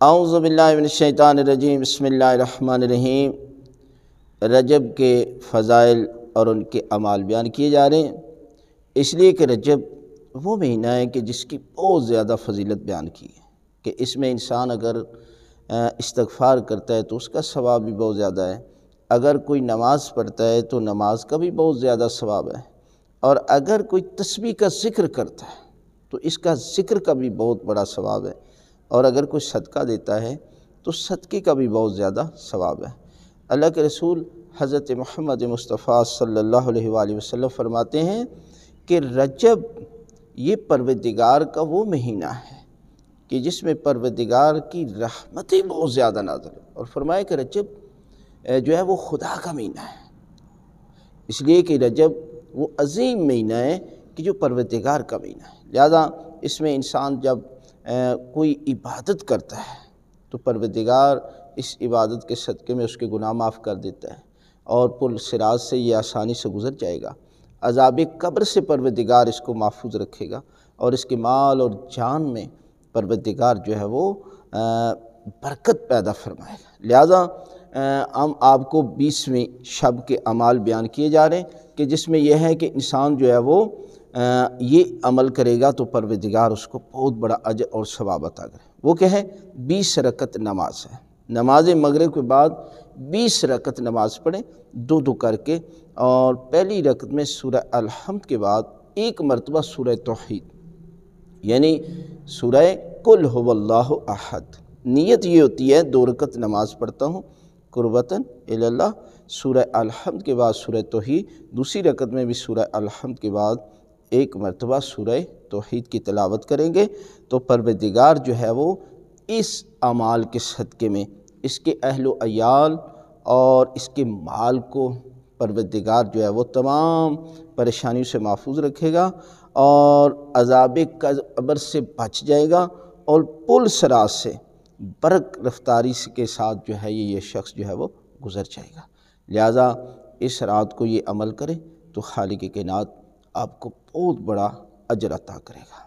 اعوذ باللہ من الشیطان الرجیم، بسم اللہ الرحمن الرحیم۔ رجب کے فضائل اور ان کے اعمال بیان کیے جا رہے ہیں، اس لیے کہ رجب وہ مہینہ ہے کہ جس کی بہت زیادہ فضیلت بیان کی ہے کہ اس میں انسان اگر استغفار کرتا ہے تو اس کا ثواب بھی بہت زیادہ ہے، اگر کوئی نماز پڑھتا ہے تو نماز کا بھی بہت زیادہ ثواب ہے، اور اگر کوئی تسبیح کا ذکر کرتا ہے تو اس کا ذکر کا بھی بہت بڑا ثواب ہے، اور اگر کوئی صدقہ دیتا ہے تو صدقے کا بھی بہت زیادہ ثواب ہے۔ اللہ کے رسول حضرت محمد مصطفیٰ صلی اللہ علیہ وآلہ وسلم فرماتے ہیں کہ رجب یہ پروردگار کا وہ مہینہ ہے کہ جس میں پروردگار کی رحمتیں بہت زیادہ نازل ہیں، اور فرمایا کہ رجب جو ہے وہ خدا کا مہینہ ہے، اس لیے کہ رجب وہ عظیم مہینہ ہے کہ جو پروردگار کا مہینہ ہے، لہذا اس میں انسان جب کوئی عبادت کرتا ہے تو پروردگار اس عبادت کے صدقے میں اس کے گناہ معاف کر دیتا ہے، اور پل صراط سے یہ آسانی سے گزر جائے گا، عذاب قبر سے پروردگار اس کو محفوظ رکھے گا، اور اس کے مال اور جان میں پروردگار جو ہے وہ برکت پیدا فرمائے گا۔ لہذا ہم آپ کو 20ویں شب کے اعمال بیان کیے جا رہے ہیں کہ جس میں یہ ہے کہ انسان جو ہے وہ یہ عمل کرے گا تو پروردگار اس کو بہت بڑا اجر اور ثواب عطا کرے۔ وہ کہ ہے 20 رکعت نماز ہے، نماز مغرب کے بعد 20 رکعت نماز پڑھیں، دو کر کے، اور پہلی رکعت میں سورہ الحمد کے بعد ایک مرتبہ سورہ توحید یعنی سورہ قل هو اللہ احد، نیت یہ ہوتی ہے 2 رکعت نماز پڑھتا ہوں قربتاً الی اللہ، سورہ الحمد کے بعد سورہ توحید، دوسری رکعت میں بھی سورہ الحمد کے بعد ایک مرتبہ سورہ توحید کی تلاوت کریں گے تو پروردگار جو ہے وہ اس اعمال کے صدقے میں اس کے اہل و عیال اور اس کے مال کو پروردگار جو ہے وہ تمام پریشانیوں سے محفوظ رکھے گا، اور عذاب قبر سے بچ جائے گا، اور پل صراط سے برق رفتاری کے ساتھ جو ہے یہ شخص جو ہے وہ گزر جائے گا۔ لہذا اس رات کو یہ عمل کرے تو خالق کائنات آپ کو بہت بڑا اجر عطا کرے گا۔